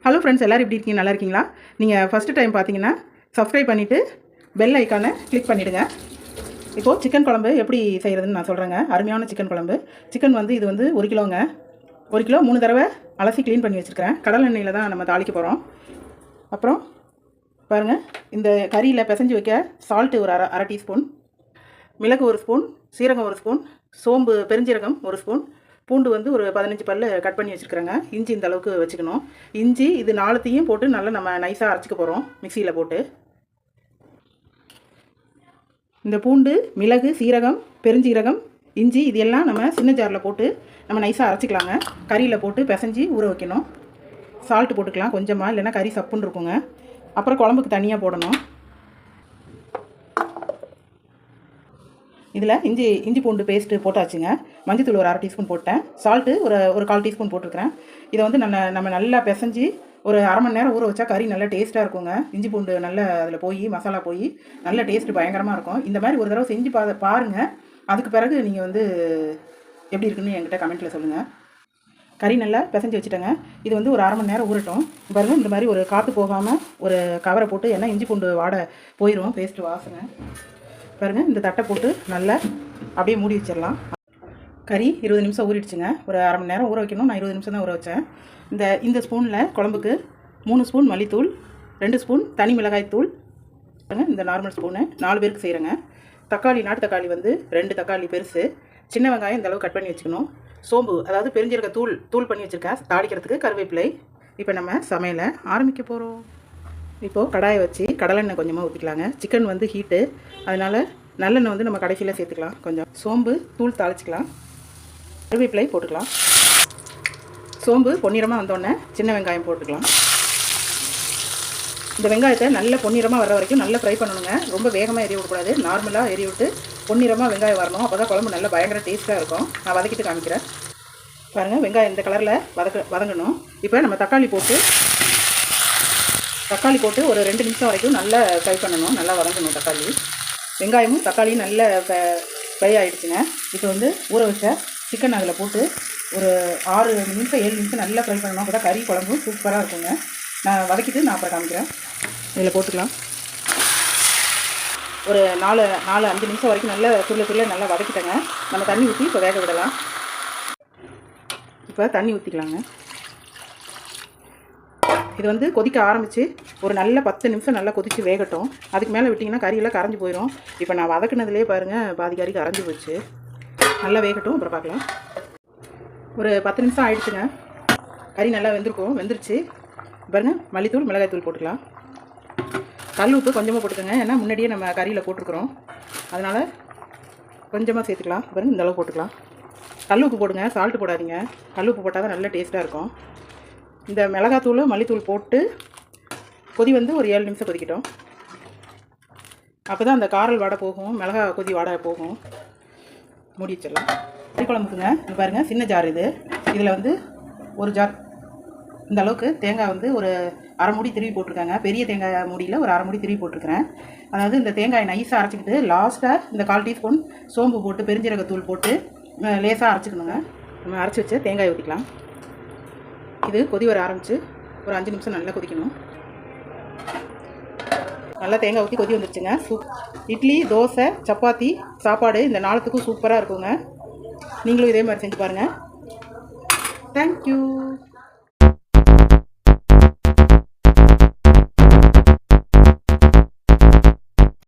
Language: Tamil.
ஹலோ ஃப்ரெண்ட்ஸ், எல்லோரும் எப்படி இருக்கீங்க? நல்லா இருக்கீங்களா? நீங்கள் ஃபஸ்ட்டு டைம் பார்த்தீங்கன்னா சப்ஸ்கிரைப் பண்ணிவிட்டு பெல் ஐக்கானை கிளிக் பண்ணிவிடுங்க. இப்போது சிக்கன் குழம்பு எப்படி செய்கிறதுன்னு நான் சொல்கிறேங்க. அருமையான சிக்கன் குழம்பு. சிக்கன் வந்து இது வந்து 1 கிலோங்க. 1 கிலோ 3 தடவை அலசி க்ளீன் பண்ணி வச்சுருக்கிறேன். கடல் எண்ணெயில் தான் நம்ம தாளிக்க போகிறோம். அப்புறம் பாருங்கள், இந்த கறியில் பிசைஞ்சு வைக்க சால்ட்டு ஒரு அரை டீஸ்பூன், மிளகு 1 ஸ்பூன், சீரகம் 1 ஸ்பூன், சோம்பு பெருஞ்சீரகம் 1 ஸ்பூன், பூண்டு வந்து ஒரு 15 பல் கட் பண்ணி வச்சுருக்கிறேங்க. இஞ்சி இந்த அளவுக்கு வச்சுக்கணும். இஞ்சி இது 4த்தையும் போட்டு நல்லா நம்ம நைஸாக அரைச்சிக்க போகிறோம் மிக்சியில் போட்டு. இந்த பூண்டு, மிளகு, சீரகம், பெருஞ்சீரகம், இஞ்சி இது எல்லாம் நம்ம சின்ன ஜாரில் போட்டு நம்ம நைஸாக அரைச்சிக்கலாங்க. கறியில் போட்டு பிசைஞ்சு ஊற வைக்கணும். சால்ட்டு போட்டுக்கலாம் கொஞ்சமாக, இல்லைன்னா கறி சப்புன்னு இருக்குங்க. அப்புறம் குழம்புக்கு தனியாக போடணும். இதில் இஞ்சி பூண்டு பேஸ்ட்டு போட்டாச்சுங்க. மஞ்சத்தூள் ஒரு அரை டீஸ்பூன் போட்டேன். சால்ட்டு ஒரு 1/4 டீஸ்பூன் போட்டிருக்கிறேன். இதை வந்து நம்ம நல்லா பிசைஞ்சு ஒரு அரை மணி நேரம் ஊற வச்சா கறி நல்லா டேஸ்ட்டாக இருக்குங்க. இஞ்சி பூண்டு நல்லா அதில் போய் மசாலா போய் நல்ல டேஸ்ட்டு பயங்கரமாக இருக்கும். இந்த மாதிரி ஒரு தடவை செஞ்சு பாருங்கள். அதுக்கு பிறகு நீங்கள் வந்து எப்படி இருக்குன்னு என்கிட்ட கமெண்ட்டில் சொல்லுங்கள். கறி நல்லா பிசைஞ்சு வச்சுட்டேங்க. இது வந்து ஒரு அரை மணி நேரம் ஊறட்டும். பாருங்கள், இந்த மாதிரி ஒரு காற்று போகாமல் ஒரு கவரை போட்டு, ஏன்னா இஞ்சி பூண்டு வாடை போயிடும், பேஸ்ட்டு வாசனை. பாருங்கள், இந்த தட்டை போட்டு நல்லா அப்படியே மூடி வச்சிடலாம். கறி 20 நிமிஷம் ஊறிடுச்சுங்க. ஒரு அரை மணி நேரம் ஊற வைக்கணும். நான் 20 நிமிஷம் தான் ஊற வச்சேன். இந்த ஸ்பூனில் குழம்புக்கு 3 ஸ்பூன் மல்லித்தூள், 2 ஸ்பூன் தனி மிளகாய் தூள், இந்த நார்மல் ஸ்பூனு 4 பேருக்கு செய்கிறேங்க. தக்காளி, நாட்டு தக்காளி வந்து 2 தக்காளி பெருசு, சின்ன வெங்காயம் இந்த அளவு கட் பண்ணி வச்சுக்கணும். சோம்பு அதாவது பெருஞ்சீரக தூள் பண்ணி வச்சுருக்கேன் தாளிக்கிறதுக்கு. கருவேப்பிலை. இப்போ நம்ம சமையலை ஆரம்பிக்க போகிறோம். இப்போது கடாயை வச்சு கடலெண்ணெய் கொஞ்சமாக ஊற்றிக்கலாங்க. சிக்கன் வந்து ஹீட்டு, அதனால் நல்லெண்ணெய் வந்து நம்ம கடைசியில் சேர்த்துக்கலாம். கொஞ்சம் சோம்பு தூள் தாளிச்சிக்கலாம். கருவேப்பிலை போட்டுக்கலாம். சோம்பு பொன்னிறமாக வந்தோடனே சின்ன வெங்காயம் போட்டுக்கலாம். இந்த வெங்காயத்தை நல்ல பொன்னிறமாக வர வரைக்கும் நல்லா ஃப்ரை பண்ணணுங்க. ரொம்ப வேகமாக எரிய விடக்கூடாது. நார்மலாக எரிய விட்டு பொன்னிறமாக வெங்காயம் வரணும். அப்போ தான் குழம்பு நல்லா பயங்கர டேஸ்ட்டாக இருக்கும். நான் வதக்கிட்டு காமிக்கிறேன். பாருங்கள், வெங்காயம் இந்த கலரில் வதங்கணும். இப்போ நம்ம தக்காளி போட்டு ஒரு 2 நிமிஷம் வரைக்கும் நல்லா ஃப்ரை பண்ணணும். நல்லா வதங்கணும் தக்காளி. வெங்காயமும் தக்காளியும் நல்லா ஃப்ரை ஆகிடுச்சுங்க. இப்போ வந்து ஊற வச்ச சிக்கன் அதில் போட்டு ஒரு 6 நிமிஷம் 7 நிமிஷம் நல்லா ஃப்ரை பண்ணணும். அப்போ தான் கறி குழம்பு சூப்பராக இருக்குங்க. நான் வதக்கிட்டு நான் அப்புறம் காமிக்கிறேன். இதில் போட்டுக்கலாம். ஒரு 4-5 நிமிஷம் வரைக்கும் நல்லா சுருள நல்லா வதக்கிட்டேங்க. நம்ம தண்ணி ஊற்றி இப்போ வேக விடலாம். இப்போ தண்ணி ஊற்றிக்கலாங்க. இது வந்து கொதிக்க ஆரம்பித்து ஒரு நல்ல 10 நிமிஷம் நல்லா கொதித்து வேகட்டும். அதுக்கு மேலே விட்டிங்கன்னா கறியெல்லாம் கரைஞ்சி போயிடும். இப்போ நான் வதக்குனதுலேயே பாருங்கள், பாதி கறி கரைஞ்சி போச்சு. நல்லா வேகட்டும், அப்புறம் பார்க்கலாம். ஒரு 10 நிமிஷம் ஆகிடுச்சுங்க. கறி நல்லா வெந்துருச்சு. பாருங்கள், மல்லித்தூள் மிளகாய்த்தூள் போட்டுக்கலாம். கல் உப்பு கொஞ்சமாக போட்டுக்கோங்க, ஏன்னா முன்னாடியே நம்ம கறியில் போட்டிருக்கிறோம், அதனால் கொஞ்சமாக சேர்த்துக்கலாம். பாருங்கள், இந்த அளவு போட்டுக்கலாம். கல் உப்பு போடுங்க, சால்ட்டு போடாதீங்க. கல் உப்பு போட்டால் தான் நல்லா டேஸ்ட்டாக இருக்கும். இந்த மிளகாத்தூள் மல்லித்தூள் போட்டு கொதி வந்து ஒரு 7 நிமிஷம் கொதிக்கட்டும். அப்போ தான் அந்த காரல் வாடை போகும், மிளகா கொதி வாடை போகும். மூடி வச்சிடலாம். கறி குழம்புக்குங்க. இது பாருங்கள், சின்ன ஜார் இதில் வந்து ஒரு ஜார் இந்த அளவுக்கு தேங்காய் வந்து ஒரு அரை மூடி திருவி போட்டிருக்காங்க. பெரிய தேங்காய் மூடியில் ஒரு அரை மூடி திருவி போட்டிருக்கிறேன். அதாவது இந்த தேங்காயை நைஸாக அரைச்சிக்கிட்டு லாஸ்ட்டாக இந்த 1/4 டீஸ்பூன் சோம்பு போட்டு பெருஞ்சீரகத்தூள் போட்டு லேசாக அரைச்சிக்கணுங்க. நம்ம அரைச்சி வச்சு தேங்காய் ஊற்றிக்கலாம். இது கொதி வர ஆரம்பித்து ஒரு 5 நிமிஷம் நல்லா கொதிக்கணும். நல்லா தேங்காய் ஊற்றி கொதி வந்துருச்சுங்க. இட்லி, தோசை, சப்பாத்தி, சாப்பாடு இந்த 4த்துக்கும் சூப்பராக இருக்குங்க. நீங்களும் இதே மாதிரி செஞ்சு பாருங்கள். தேங்க்யூ.